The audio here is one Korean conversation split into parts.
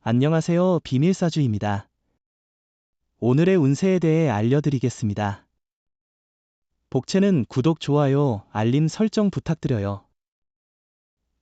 안녕하세요. 비밀사주입니다. 오늘의 운세에 대해 알려드리겠습니다. 복채는 구독, 좋아요, 알림 설정 부탁드려요.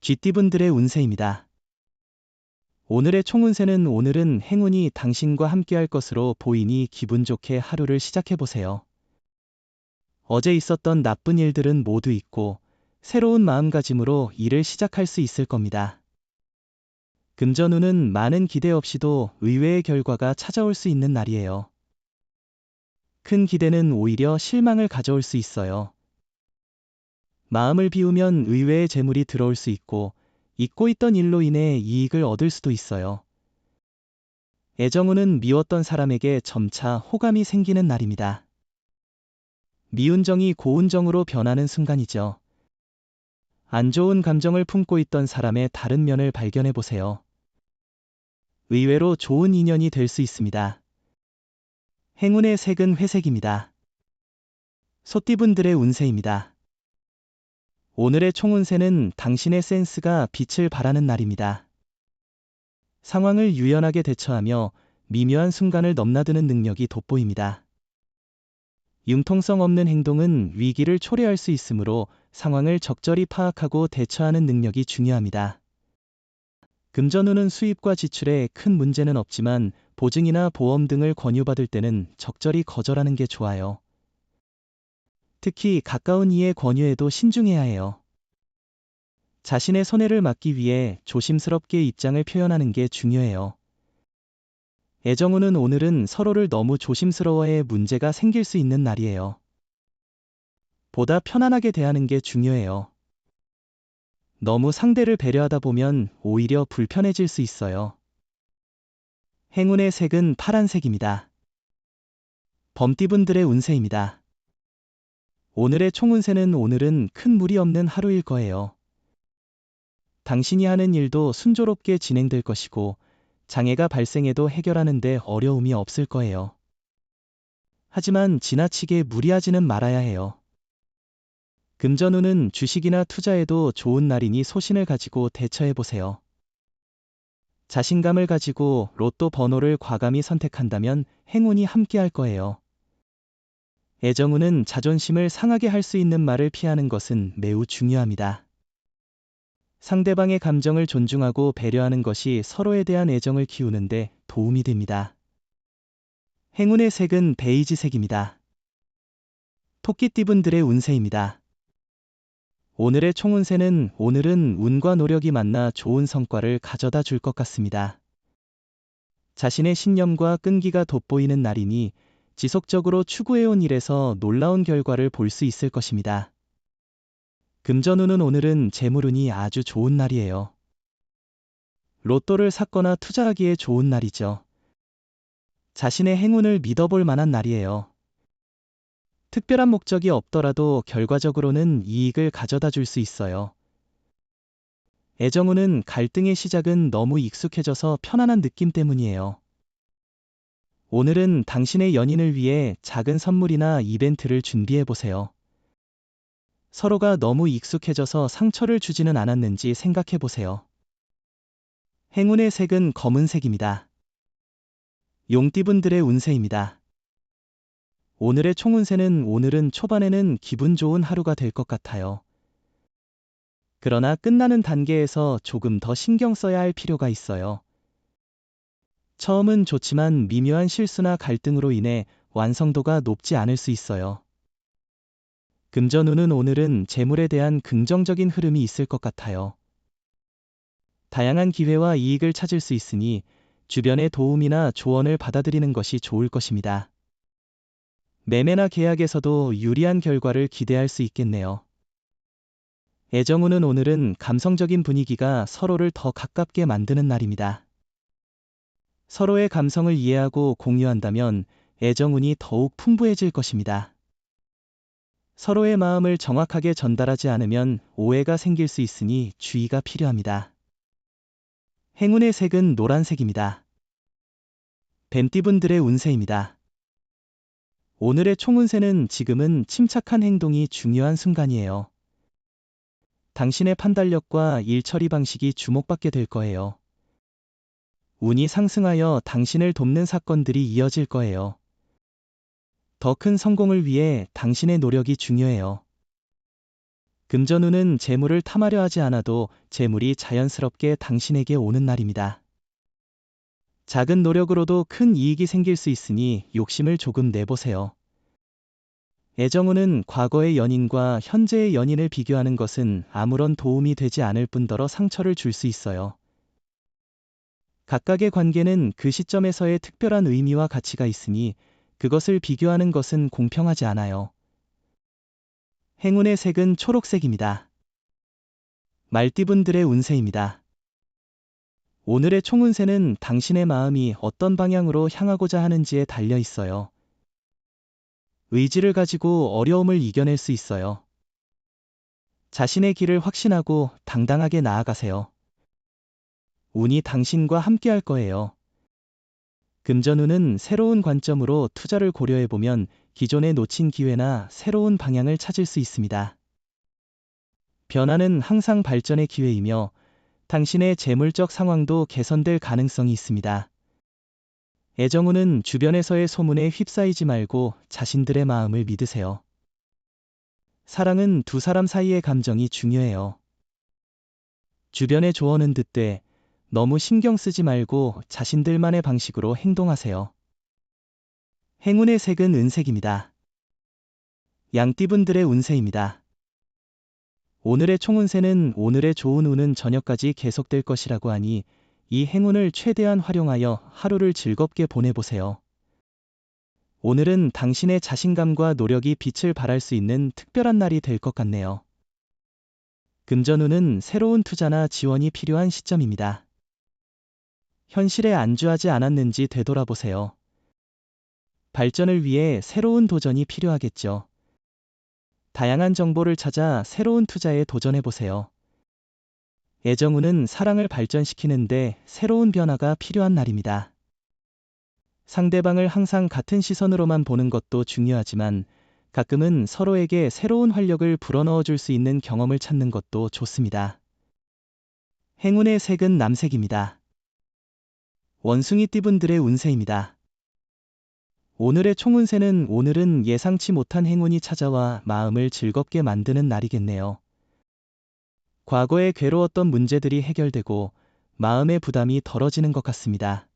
쥐띠분들의 운세입니다. 오늘의 총운세는 오늘은 행운이 당신과 함께할 것으로 보이니 기분 좋게 하루를 시작해보세요. 어제 있었던 나쁜 일들은 모두 잊고 새로운 마음가짐으로 일을 시작할 수 있을 겁니다. 금전운은 많은 기대 없이도 의외의 결과가 찾아올 수 있는 날이에요. 큰 기대는 오히려 실망을 가져올 수 있어요. 마음을 비우면 의외의 재물이 들어올 수 있고, 잊고 있던 일로 인해 이익을 얻을 수도 있어요. 애정운은 미웠던 사람에게 점차 호감이 생기는 날입니다. 미운 정이 고운 정으로 변하는 순간이죠. 안 좋은 감정을 품고 있던 사람의 다른 면을 발견해 보세요. 의외로 좋은 인연이 될 수 있습니다. 행운의 색은 회색입니다. 소띠분들의 운세입니다. 오늘의 총운세는 당신의 센스가 빛을 발하는 날입니다. 상황을 유연하게 대처하며 미묘한 순간을 넘나드는 능력이 돋보입니다. 융통성 없는 행동은 위기를 초래할 수 있으므로 상황을 적절히 파악하고 대처하는 능력이 중요합니다. 금전운은 수입과 지출에 큰 문제는 없지만 보증이나 보험 등을 권유받을 때는 적절히 거절하는 게 좋아요. 특히 가까운 이의 권유에도 신중해야 해요. 자신의 손해를 막기 위해 조심스럽게 입장을 표현하는 게 중요해요. 애정운은 오늘은 서로를 너무 조심스러워해 문제가 생길 수 있는 날이에요. 보다 편안하게 대하는 게 중요해요. 너무 상대를 배려하다 보면 오히려 불편해질 수 있어요. 행운의 색은 파란색입니다. 범띠분들의 운세입니다. 오늘의 총운세는 오늘은 큰 무리 없는 하루일 거예요. 당신이 하는 일도 순조롭게 진행될 것이고 장애가 발생해도 해결하는 데 어려움이 없을 거예요. 하지만 지나치게 무리하지는 말아야 해요. 금전운은 주식이나 투자에도 좋은 날이니 소신을 가지고 대처해보세요. 자신감을 가지고 로또 번호를 과감히 선택한다면 행운이 함께할 거예요. 애정운은 자존심을 상하게 할 수 있는 말을 피하는 것은 매우 중요합니다. 상대방의 감정을 존중하고 배려하는 것이 서로에 대한 애정을 키우는데 도움이 됩니다. 행운의 색은 베이지색입니다. 토끼띠분들의 운세입니다. 오늘의 총운세는 오늘은 운과 노력이 만나 좋은 성과를 가져다 줄 것 같습니다. 자신의 신념과 끈기가 돋보이는 날이니 지속적으로 추구해온 일에서 놀라운 결과를 볼 수 있을 것입니다. 금전운은 오늘은 재물운이 아주 좋은 날이에요. 로또를 샀거나 투자하기에 좋은 날이죠. 자신의 행운을 믿어볼 만한 날이에요. 특별한 목적이 없더라도 결과적으로는 이익을 가져다 줄 수 있어요. 애정운은 갈등의 시작은 너무 익숙해져서 편안한 느낌 때문이에요. 오늘은 당신의 연인을 위해 작은 선물이나 이벤트를 준비해 보세요. 서로가 너무 익숙해져서 상처를 주지는 않았는지 생각해 보세요. 행운의 색은 검은색입니다. 용띠분들의 운세입니다. 오늘의 총운세는 오늘은 초반에는 기분 좋은 하루가 될 것 같아요. 그러나 끝나는 단계에서 조금 더 신경 써야 할 필요가 있어요. 처음은 좋지만 미묘한 실수나 갈등으로 인해 완성도가 높지 않을 수 있어요. 금전운은 오늘은 재물에 대한 긍정적인 흐름이 있을 것 같아요. 다양한 기회와 이익을 찾을 수 있으니 주변의 도움이나 조언을 받아들이는 것이 좋을 것입니다. 매매나 계약에서도 유리한 결과를 기대할 수 있겠네요. 애정운은 오늘은 감성적인 분위기가 서로를 더 가깝게 만드는 날입니다. 서로의 감성을 이해하고 공유한다면 애정운이 더욱 풍부해질 것입니다. 서로의 마음을 정확하게 전달하지 않으면 오해가 생길 수 있으니 주의가 필요합니다. 행운의 색은 노란색입니다. 뱀띠분들의 운세입니다. 오늘의 총운세는 지금은 침착한 행동이 중요한 순간이에요. 당신의 판단력과 일 처리 방식이 주목받게 될 거예요. 운이 상승하여 당신을 돕는 사건들이 이어질 거예요. 더 큰 성공을 위해 당신의 노력이 중요해요. 금전운은 재물을 탐하려 하지 않아도 재물이 자연스럽게 당신에게 오는 날입니다. 작은 노력으로도 큰 이익이 생길 수 있으니 욕심을 조금 내보세요. 애정운은 과거의 연인과 현재의 연인을 비교하는 것은 아무런 도움이 되지 않을 뿐더러 상처를 줄 수 있어요. 각각의 관계는 그 시점에서의 특별한 의미와 가치가 있으니 그것을 비교하는 것은 공평하지 않아요. 행운의 색은 초록색입니다. 말띠분들의 운세입니다. 오늘의 총운세는 당신의 마음이 어떤 방향으로 향하고자 하는지에 달려 있어요. 의지를 가지고 어려움을 이겨낼 수 있어요. 자신의 길을 확신하고 당당하게 나아가세요. 운이 당신과 함께할 거예요. 금전운은 새로운 관점으로 투자를 고려해보면 기존에 놓친 기회나 새로운 방향을 찾을 수 있습니다. 변화는 항상 발전의 기회이며 당신의 재물적 상황도 개선될 가능성이 있습니다. 애정운은 주변에서의 소문에 휩싸이지 말고 자신들의 마음을 믿으세요. 사랑은 두 사람 사이의 감정이 중요해요. 주변의 조언은 듣되 너무 신경 쓰지 말고 자신들만의 방식으로 행동하세요. 행운의 색은 은색입니다. 양띠분들의 운세입니다. 오늘의 총운세는 오늘의 좋은 운은 저녁까지 계속될 것이라고 하니 이 행운을 최대한 활용하여 하루를 즐겁게 보내보세요. 오늘은 당신의 자신감과 노력이 빛을 발할 수 있는 특별한 날이 될 것 같네요. 금전운은 새로운 투자나 지원이 필요한 시점입니다. 현실에 안주하지 않았는지 되돌아보세요. 발전을 위해 새로운 도전이 필요하겠죠. 다양한 정보를 찾아 새로운 투자에 도전해보세요. 애정운은 사랑을 발전시키는데 새로운 변화가 필요한 날입니다. 상대방을 항상 같은 시선으로만 보는 것도 중요하지만 가끔은 서로에게 새로운 활력을 불어넣어 줄 수 있는 경험을 찾는 것도 좋습니다. 행운의 색은 남색입니다. 원숭이띠분들의 운세입니다. 오늘의 총운세는 오늘은 예상치 못한 행운이 찾아와 마음을 즐겁게 만드는 날이겠네요. 과거에 괴로웠던 문제들이 해결되고 마음의 부담이 덜어지는 것 같습니다.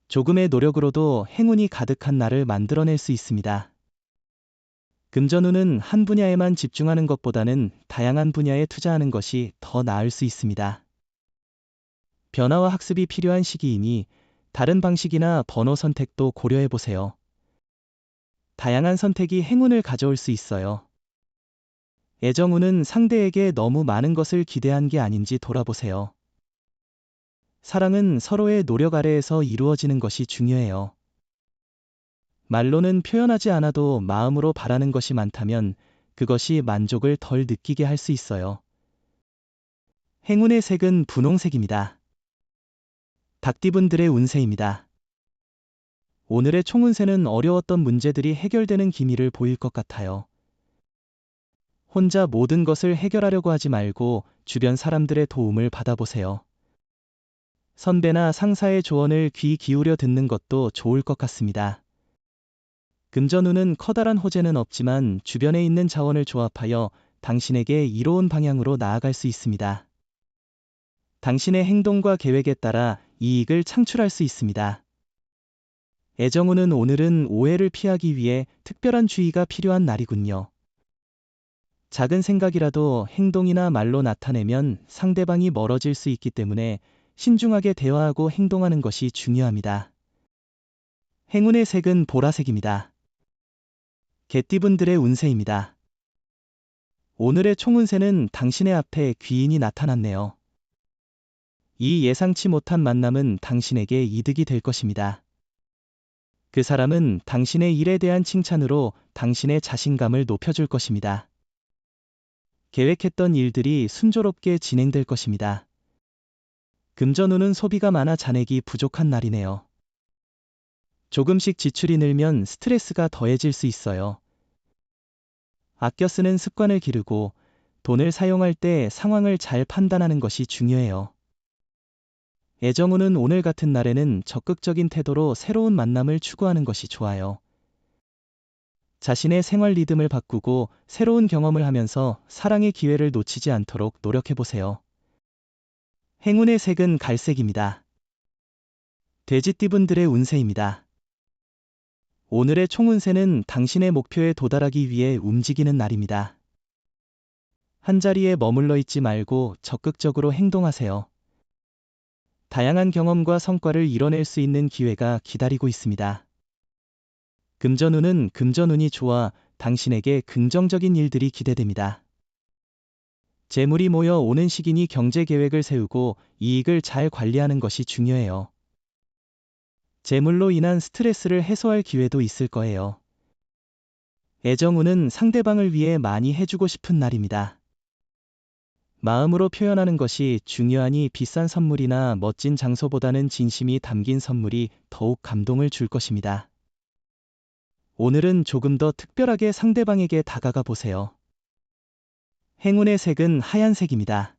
조금의 노력으로도 행운이 가득한 날을 만들어낼 수 있습니다. 금전운은 한 분야에만 집중하는 것보다는 다양한 분야에 투자하는 것이 더 나을 수 있습니다. 변화와 학습이 필요한 시기이니 다른 방식이나 번호 선택도 고려해보세요. 다양한 선택이 행운을 가져올 수 있어요. 애정운은 상대에게 너무 많은 것을 기대한 게 아닌지 돌아보세요. 사랑은 서로의 노력 아래에서 이루어지는 것이 중요해요. 말로는 표현하지 않아도 마음으로 바라는 것이 많다면 그것이 만족을 덜 느끼게 할 수 있어요. 행운의 색은 분홍색입니다. 닭띠분들의 운세입니다. 오늘의 총운세는 어려웠던 문제들이 해결되는 기미를 보일 것 같아요. 혼자 모든 것을 해결하려고 하지 말고 주변 사람들의 도움을 받아보세요. 선배나 상사의 조언을 귀 기울여 듣는 것도 좋을 것 같습니다. 금전운은 커다란 호재는 없지만 주변에 있는 자원을 조합하여 당신에게 이로운 방향으로 나아갈 수 있습니다. 당신의 행동과 계획에 따라 이익을 창출할 수 있습니다. 애정운은 오늘은 오해를 피하기 위해 특별한 주의가 필요한 날이군요. 작은 생각이라도 행동이나 말로 나타내면 상대방이 멀어질 수 있기 때문에 신중하게 대화하고 행동하는 것이 중요합니다. 행운의 색은 보라색입니다. 개띠분들의 운세입니다. 오늘의 총운세는 당신의 앞에 귀인이 나타났네요. 이 예상치 못한 만남은 당신에게 이득이 될 것입니다. 그 사람은 당신의 일에 대한 칭찬으로 당신의 자신감을 높여줄 것입니다. 계획했던 일들이 순조롭게 진행될 것입니다. 금전운은 소비가 많아 잔액이 부족한 날이네요. 조금씩 지출이 늘면 스트레스가 더해질 수 있어요. 아껴 쓰는 습관을 기르고 돈을 사용할 때 상황을 잘 판단하는 것이 중요해요. 애정운은 오늘 같은 날에는 적극적인 태도로 새로운 만남을 추구하는 것이 좋아요. 자신의 생활 리듬을 바꾸고 새로운 경험을 하면서 사랑의 기회를 놓치지 않도록 노력해보세요. 행운의 색은 갈색입니다. 돼지띠분들의 운세입니다. 오늘의 총운세는 당신의 목표에 도달하기 위해 움직이는 날입니다. 한자리에 머물러 있지 말고 적극적으로 행동하세요. 다양한 경험과 성과를 이뤄낼 수 있는 기회가 기다리고 있습니다. 금전운은 금전운이 좋아 당신에게 긍정적인 일들이 기대됩니다. 재물이 모여 오는 시기니 경제 계획을 세우고 이익을 잘 관리하는 것이 중요해요. 재물로 인한 스트레스를 해소할 기회도 있을 거예요. 애정운은 상대방을 위해 많이 해주고 싶은 날입니다. 마음으로 표현하는 것이 중요하니 비싼 선물이나 멋진 장소보다는 진심이 담긴 선물이 더욱 감동을 줄 것입니다. 오늘은 조금 더 특별하게 상대방에게 다가가 보세요. 행운의 색은 하얀색입니다.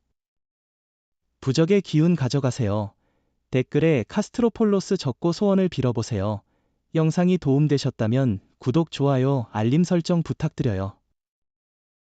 부적의 기운 가져가세요. 댓글에 카스트로폴로스 적고 소원을 빌어보세요. 영상이 도움되셨다면 구독, 좋아요, 알림 설정 부탁드려요.